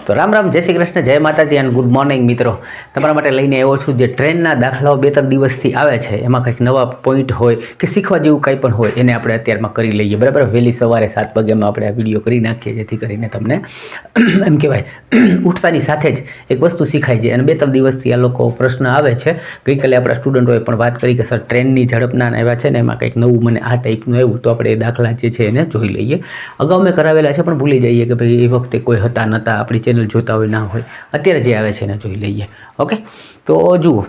તો રામ રામ, જય શ્રી કૃષ્ણ, જય માતાજી એન્ડ ગુડ મોર્નિંગ મિત્રો. તમારા માટે લઈને આવ્યો છું જે ટ્રેનના દાખલાઓ 2-3 દિવસથી આવે છે. એમાં કંઈક નવા પોઈન્ટ હોય કે શીખવા જેવું કંઈ પણ હોય એને આપણે અત્યારમાં કરી લઈએ. બરાબર, વહેલી સવારે 7 વાગ્યામાં આપણે આ વિડીયો કરી નાખીએ જેથી કરીને તમને એમ કહેવાય ઉઠતાની સાથે જ એક વસ્તુ શીખાય છે. અને 2-3 દિવસથી આ લોકો પ્રશ્ન આવે છે. ગઈકાલે આપણા સ્ટુડન્ટોએ પણ વાત કરી કે સર ટ્રેનની ઝડપના આવ્યા છે ને એમાં કંઈક નવું મને આ ટાઈપનું આવ્યું, તો આપણે એ દાખલા જે છે એને જોઈ લઈએ. અગાઉ મેં કરાવેલા છે પણ ભૂલી જઈએ કે ભાઈ એ વખતે કોઈ હતા નહોતા, આપણી ચેનલ જોતા હોય ના હોય. અત્યારે જે આવે છે એને જોઈ લઈએ. ઓકે, તો જુઓ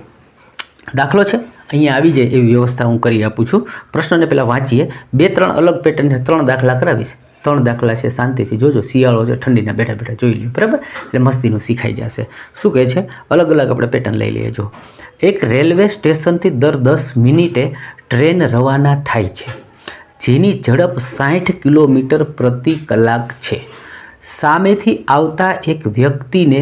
દાખલો છે અહીંયા આવી જાય એવી વ્યવસ્થા હું કરી આપું છું. પ્રશ્નને પહેલાં વાંચીએ. 2-3 અલગ પેટર્નને 3 દાખલા કરાવીશ. 3 દાખલા છે, શાંતિથી જોજો. શિયાળો છે, ઠંડીના બેઠા બેઠા જોઈ લ્યો. બરાબર, એટલે મસ્તીનું શીખાઈ જશે. શું કહે છે, અલગ અલગ આપણે પેટર્ન લઈ લઈએ. જો, એક રેલવે સ્ટેશનથી દર 10 મિનિટે ટ્રેન રવાના થાય છે જેની ઝડપ 60 કિલોમીટર પ્રતિ કલાક છે. સામેથી આવતા એક વ્યક્તિને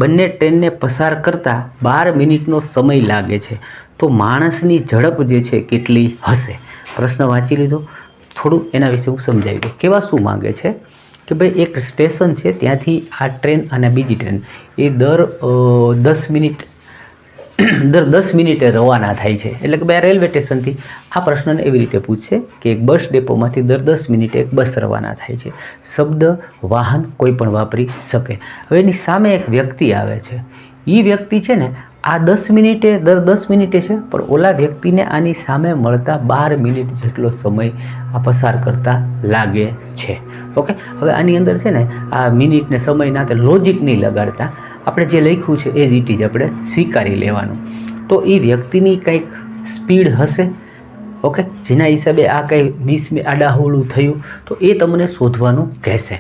બંને ટ્રેનને પસાર કરતાં 12 મિનિટનો સમય લાગે છે. તો માણસની ઝડપ જે છે કેટલી હશે? પ્રશ્ન વાંચી લીધો. થોડું એના વિશે હું સમજાવી દઉં. કેવા શું માગે છે કે ભાઈ એક સ્ટેશન છે, ત્યાંથી આ ટ્રેન અને બીજી ટ્રેન એ દર 10 મિનિટે રવાના થાય છે. એટલે કે ભાઈ રેલવે સ્ટેશનથી આ પ્રશ્નને એવી રીતે પૂછશે કે એક બસ ડેપોમાંથી દર 10 મિનિટે એક બસ રવાના થાય છે. શબ્દ વાહન કોઈ પણ વાપરી શકે. હવે એની સામે એક વ્યક્તિ આવે છે. એ વ્યક્તિ છે ને આ દર 10 મિનિટે છે, પણ ઓલા વ્યક્તિને આની સામે મળતા 12 મિનિટ જેટલો સમય આ પસાર કરતા લાગે છે. ઓકે, હવે આની અંદર છે ને આ મિનિટને સમયના તે લોજિક નહીં લગાડતા, આપણે જે લખ્યું છે એ જ ઇટ જ આપણે સ્વીકારી લેવાનું. તો એ વ્યક્તિની કંઈક સ્પીડ હશે, ઓકે, જેના હિસાબે આ કંઈ આડાહોળું થયું, તો એ તમને શોધવાનું કહેશે.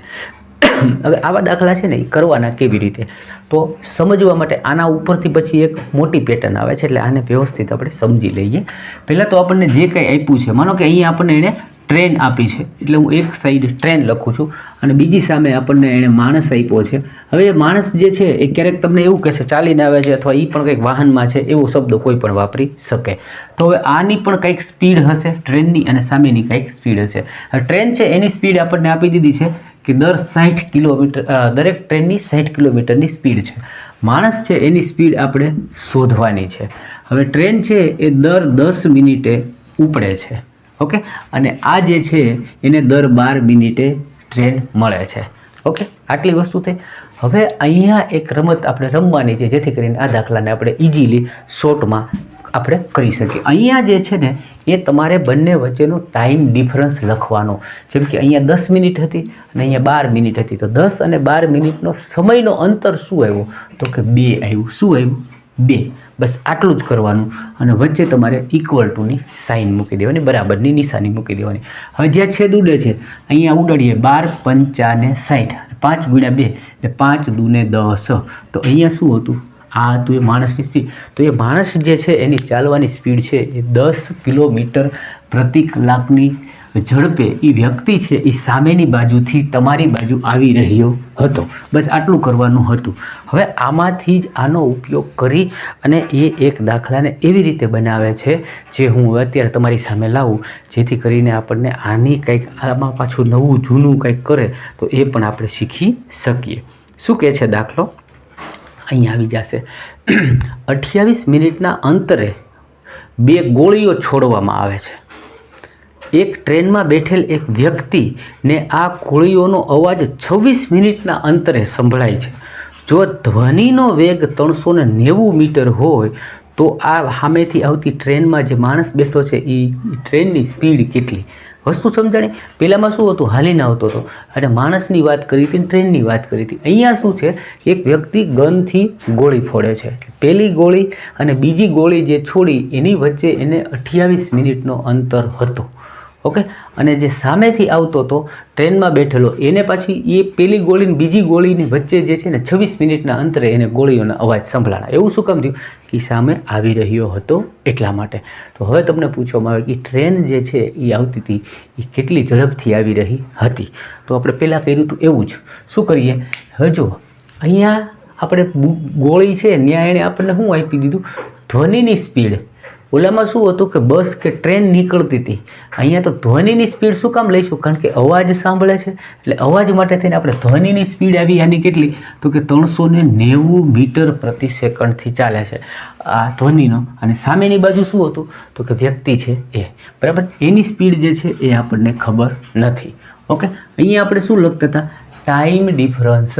હવે આવા દાખલા છે ને એ કરવાના કેવી રીતે, તો સમજવા માટે આના ઉપરથી પછી એક મોટી પેટર્ન આવે છે. એટલે આને વ્યવસ્થિત આપણે સમજી લઈએ. પહેલાં તો આપણને જે કંઈ આપ્યું છે, માનો કે અહીંયા આપણને એણે ટ્રેન આપી છે, એટલે હું એક સાઈડ ટ્રેન લખું છું અને બીજી સામે આપણને એણે માણસ આપ્યો છે. હવે એ માણસ જે છે એ ક્યારેક તમને એવું કહેશે ચાલીને આવે છે, અથવા એ પણ કંઈક વાહનમાં છે, એવો શબ્દ કોઈ પણ વાપરી શકે. તો હવે આની પણ કંઈક સ્પીડ હશે ટ્રેનની, અને સામેની કંઈક સ્પીડ હશે. ટ્રેન છે એની સ્પીડ આપણને આપી દીધી છે કે દર 60 કિલોમીટર, દરેક ટ્રેનની 60 કિલોમીટરની સ્પીડ છે. માણસ છે એની સ્પીડ આપણે શોધવાની છે. હવે ટ્રેન છે એ દર 10 મિનિટે ઉપડે છે, ઓકે, અને આ જે છે એને દર 12 મિનિટે ટ્રેન મળે છે. ઓકે, આટલી વસ્તુ થઈ. હવે અહીંયા એક રમત આપણે રમવાની છે જેથી કરીને આ દાખલાને આપણે ઇઝીલી શોર્ટમાં આપણે કરી શકીએ. અહીંયા જે છે ને એ તમારે બંને વચ્ચેનો ટાઈમ ડિફરન્સ લખવાનો. જેમ કે અહીંયા 10 મિનિટ હતી અને અહીંયા 12 મિનિટ હતી, તો 10 અને 12 મિનિટનો સમયનો અંતર શું આવ્યો, તો કે 2 આવ્યું. શું આવ્યું? 2. બસ આટલું જ કરવાનું. અને વચ્ચે તમારે ઇક્વલ ટુની સાઇન મૂકી દેવાની, બરાબરની નિશાની મૂકી દેવાની. હવે જ્યાં છેદ ઉડે છે અહીંયા ઉડાડીએ 12 5 ને 60, 5 ગુણ્યા 2 એટલે 5 દુ ને 10. તો અહીંયા શું હતું? આ હતું એ માણસની સ્પીડ. તો એ માણસ જે છે એની ચાલવાની સ્પીડ છે એ 10 કિલોમીટર પ્રતિ કલાકની ઝડપે એ વ્યક્તિ છે એ સામેની બાજુથી તમારી બાજુ આવી રહ્યો હતો. બસ આટલું કરવાનું હતું. હવે આમાંથી જ આનો ઉપયોગ કરી અને એ એક દાખલાને એવી રીતે બનાવે છે જે હું અત્યારે તમારી સામે લાવું, જેથી કરીને આપણને આની કંઈક આમાં પાછું નવું જૂનું કંઈક કરે તો એ પણ આપણે શીખી શકીએ. શું કહે છે દાખલો? અહીંયા આવી જશે. 28 મિનિટના અંતરે 2 ગોળીઓ છોડવામાં આવે છે. એક ટ્રેનમાં બેઠેલ એક વ્યક્તિને આ ગોળીઓનો અવાજ 26 મિનિટના અંતરે સંભળાય છે. જો ધ્વનિનો વેગ 390 મીટર હોય તો આ સામેથી આવતી ટ્રેનમાં જે માણસ બેઠો છે એ ટ્રેનની સ્પીડ કેટલી? વસ્તુ સમજાણી? પહેલાંમાં શું હતું? હાલીને આવતો હતો અને માણસની વાત કરી હતી, ટ્રેનની વાત કરી હતી. અહીંયા શું છે? એક વ્યક્તિ ગનથી ગોળી ફોડે છે. પહેલી ગોળી અને બીજી ગોળી જે છોડી એની વચ્ચે એને 28 મિનિટનો અંતર હતો. ઓકે, અને જે સામેથી આવતો હતો ટ્રેનમાં બેઠેલો એને પાછી એ પહેલી ગોળીની બીજી ગોળીની વચ્ચે જે છે ને 26 મિનિટના અંતરે એને ગોળીઓના અવાજ સંભળાણા. એવું શું કામ થયું? કે સામે આવી રહ્યો હતો એટલા માટે. તો હવે તમને પૂછવામાં આવે કે ટ્રેન જે છે એ આવતી હતી એ કેટલી ઝડપથી આવી રહી હતી. તો આપણે પહેલાં કર્યું હતું એવું જ. શું કરીએ? હવે જો અહીંયા આપણે ગોળી છે ત્યાં એણે આપણને શું આપી દીધું? ધ્વનિની સ્પીડ. ઓલામાં શું હતું કે બસ કે ટ્રેન નીકળતી હતી, અહીંયા તો ધ્વનિની સ્પીડ શું કામ લઈશું? કારણ કે અવાજ સાંભળે છે, એટલે અવાજ માટે થઈને આપણે ધ્વનિની સ્પીડ આવી આની કેટલી? તો કે 390 મીટર પ્રતિ સેકન્ડથી ચાલે છે આ ધ્વનિનો. અને સામેની બાજુ શું હતું? તો કે વ્યક્તિ છે એ, બરાબર. એની સ્પીડ જે છે એ આપણને ખબર નથી. ઓકે, અહીંયા આપણે શું લખતા હતા? Time difference.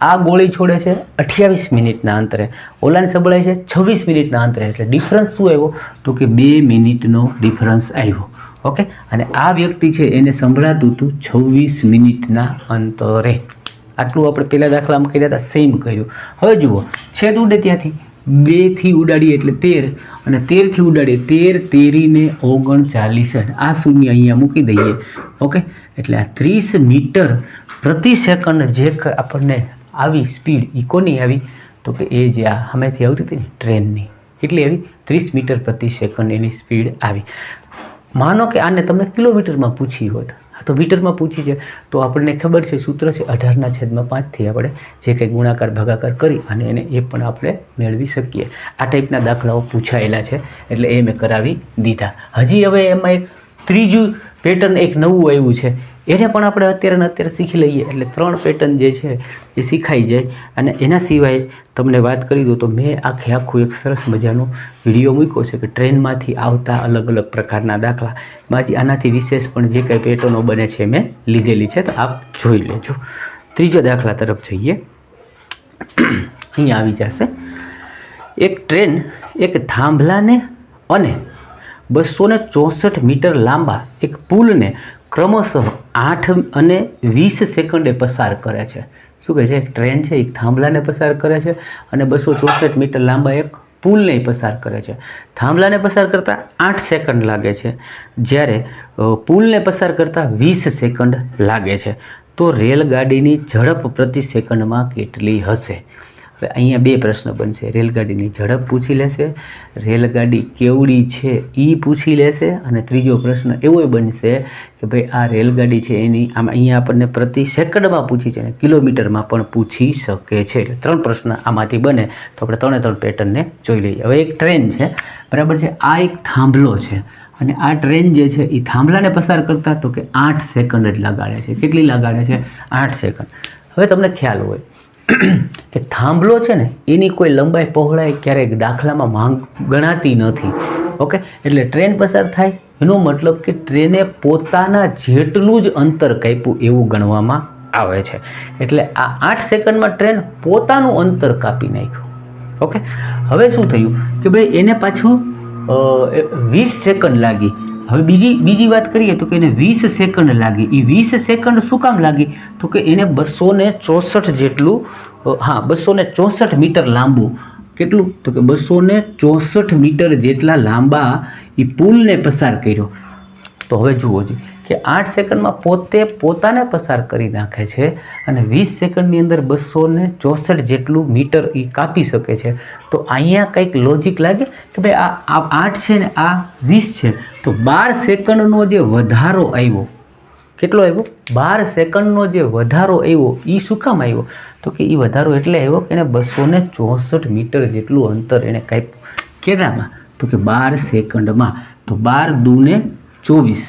આ ગોળી છોડે છે 28 મિનિટના અંતરે, ઓલાને સંભળાય છે 26 મિનિટના અંતરે, એટલે ડિફરન્સ શું આવ્યો? તો કે 2 મિનિટનો ડિફરન્સ આવ્યો. ઓકે, અને આ વ્યક્તિ છે એને સંભળાતું હતું 26 મિનિટના અંતરે. આટલું આપણે પહેલા દાખલામાં કર્યા હતા, સેમ કર્યું. હવે જુઓ, છેદ ઉડે ત્યાંથી 2થી ઉડાડીએ એટલે 13, અને 13થી ઉડાડીએ 13, 13 ને 39, આ શૂન્ય અહીંયા મૂકી દઈએ. ઓકે, એટલે આ 30 મીટર પ્રતિ સેકન્ડ જે આપણને આવી સ્પીડ એ કોની આવી? તો કે એ જે આ સામેથી આવતી હતી ને ટ્રેનની. કેટલી આવી? 30 મીટર પ્રતિ સેકન્ડ એની સ્પીડ આવી. માનો કે આને તમને કિલોમીટરમાં પૂછી હોત, તો મીટરમાં પૂછી છે તો આપણને ખબર છે સૂત્ર છે 18/5થી આપણે જે કંઈ ગુણાકાર ભાગાકાર કરી અને એને એ પણ આપણે મેળવી શકીએ. આ ટાઈપના દાખલાઓ પૂછાયેલા છે એટલે એ મેં કરાવી દીધા. હજી હવે એમાં એક ત્રીજું પેટર્ન એક નવું આવ્યું છે, એને પણ આપણે અત્યારે શીખી લઈએ એટલે 3 પેટર્ન જે છે એ શીખાઈ જાય. અને એના સિવાય તમને વાત કરી દઉં તો મેં આખું એક સરસ મજાનો વિડીયો મૂક્યો છે કે ટ્રેનમાંથી આવતા અલગ અલગ પ્રકારના દાખલા. બાકી આનાથી વિશેષ પણ જે કંઈ પેટર્નો બને છે મેં લીધેલી છે, તો આપ જોઈ લેજો. ત્રીજો દાખલા તરફ જઈએ. અહીંયા આવી જશે. એક ટ્રેન એક થાંભલાને અને 264 મીટર લાંબા એક પુલને ક્રમશઃ 8 અને 20 સેકન્ડે પસાર કરે છે. શું કહે છે? એક ટ્રેન છે એક થાંભલાને પસાર કરે છે અને 264 મીટર લાંબા એક પુલને પસાર કરે છે. થાંભલાને પસાર કરતાં 8 સેકન્ડ લાગે છે, જ્યારે પુલને પસાર કરતાં 20 સેકન્ડ લાગે છે. તો રેલગાડીની ઝડપ પ્રતિ સેકન્ડમાં કેટલી હશે? હવે અહીંયા 2 પ્રશ્ન બનશે. રેલગાડીની ઝડપ પૂછી લેશે, રેલગાડી કેવડી છે એ પૂછી લેશે, અને ત્રીજો પ્રશ્ન એવો બનશે કે ભાઈ આ રેલગાડી છે એની અહીંયા આપણને પ્રતિ સેકન્ડમાં પૂછી છે અને કિલોમીટરમાં પણ પૂછી શકે છે. 3 પ્રશ્ન આમાંથી બને તો આપણે 3 પેટર્નને જોઈ લઈએ. હવે એક ટ્રેન છે, બરાબર છે, આ એક થાંભલો છે અને આ ટ્રેન જે છે એ થાંભલાને પસાર કરતા તો કે 8 સેકન્ડ જ લગાડે છે. કેટલી લગાડે છે? 8 સેકન્ડ. હવે તમને ખ્યાલ હોય કે થાંભલો છે ને એની કોઈ લંબાઈ પહોળાઈ ક્યારેક દાખલામાં ગણાતી નથી. ઓકે, એટલે ટ્રેન પસાર થાય એનો મતલબ કે ટ્રેને પોતાના જેટલું જ અંતર કાપ્યું એવું ગણવામાં આવે છે. એટલે આ 8 સેકન્ડમાં ટ્રેન પોતાનું અંતર કાપી નાખ્યું. ઓકે, હવે શું થયું કે ભાઈ એને પાછું 20 સેકન્ડ લાગી. હવે બીજી વાત કરીએ તો કે એને 20 સેકન્ડ લાગી. એ 20 સેકન્ડ શું કામ લાગી? તો કે એને 264 જેટલું 264 મીટર લાંબુ. કેટલું? તો કે 264 મીટર જેટલા લાંબા એ પુલને પસાર કર્યો. તો હવે જુઓ જ કે 8 સેકન્ડમાં પોતાને પસાર કરી નાખે છે અને 20 સેકન્ડની અંદર 264 જેટલું મીટર એ કાપી શકે છે. તો અહીંયા કંઈક લોજિક લાગે કે ભાઈ આ 8 છે ને આ 20 છે, તો 12 સેકન્ડનો જે વધારો આવ્યો, કેટલો આવ્યો? 12 સેકન્ડનો જે વધારો આવ્યો એ શું કામ આવ્યો? તો કે એ વધારો એટલે આવ્યો કે એને 264 મીટર જેટલું અંતર એને કાપ્યું. કેટલામાં? તો કે 12 સેકન્ડમાં. તો 12 દૂને 24,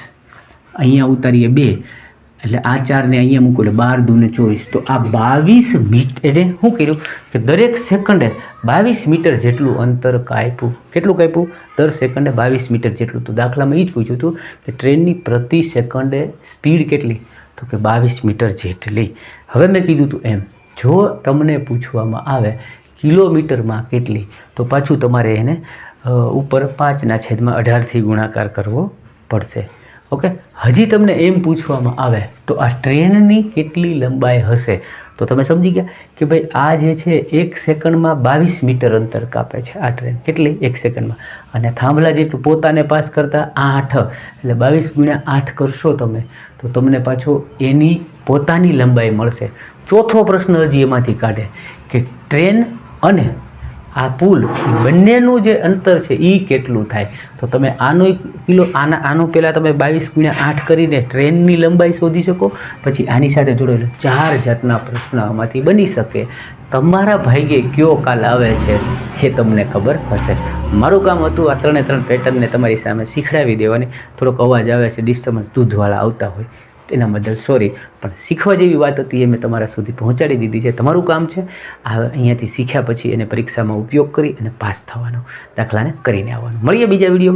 અહીંયા ઉતારીએ 2, એટલે આ 4 ને અહીંયા મૂકો એટલે 12 દૂને 24. તો આ 22 મીટર એટલે શું કર્યું કે દરેક સેકન્ડે 22 મીટર જેટલું અંતર કાપ્યું. કેટલું કાપ્યું? દર સેકન્ડે 22 મીટર જેટલું. તો દાખલામાં એ જ પૂછ્યું હતું કે ટ્રેનની પ્રતિ સેકન્ડે સ્પીડ કેટલી? તો કે 22 મીટર જેટલી. હવે મેં કીધું હતું એમ, જો તમને પૂછવામાં આવે કિલોમીટરમાં કેટલી, તો પાછું તમારે એને ઉપર 5/18થી ગુણાકાર કરવો પડશે. ઓકે, હજી તમને એમ પૂછવામાં આવે તો આ ટ્રેનની કેટલી લંબાઈ હશે, તો તમે સમજી ગયા કે ભાઈ આ જે છે 1 સેકન્ડમાં 22 મીટર અંતર કાપે છે આ ટ્રેન. કેટલી? 1 સેકન્ડમાં. અને થાંભલા જેટલું પોતાને પાસ કરતા 8, એટલે 22 × 8 કરશો તમે તો તમને પાછો એની પોતાની લંબાઈ મળશે. ચોથો પ્રશ્ન હજી એમાંથી કાઢે કે ટ્રેન અને આ પુલ બંનેનું જે અંતર છે એ કેટલું થાય. તો તમે આનું પહેલાં તમે 22 × 8 કરીને ટ્રેનની લંબાઈ શોધી શકો. પછી આની સાથે જોડેલો 4 જાતના પ્રશ્ન આમાંથી બની શકે. તમારા ભાગ્યે કયો કાલ આવે છે એ તમને ખબર હશે. મારું કામ હતું આ 3 પેટર્નને તમારી સામે શીખડાવી દેવાની. થોડોક અવાજ આવે છે, ડિસ્ટર્બન્સ દૂધવાળા આવતા હોય એના બદલ સોરી, પણ શીખવા જેવી વાત હતી એ મેં તમારા સુધી પહોંચાડી દીધી છે. તમારું કામ છે આ અહીંયાથી શીખ્યા પછી એને પરીક્ષામાં ઉપયોગ કરી અને પાસ થવાનો, દાખલાને કરીને આવવાનું. મળીએ બીજા વિડીયો.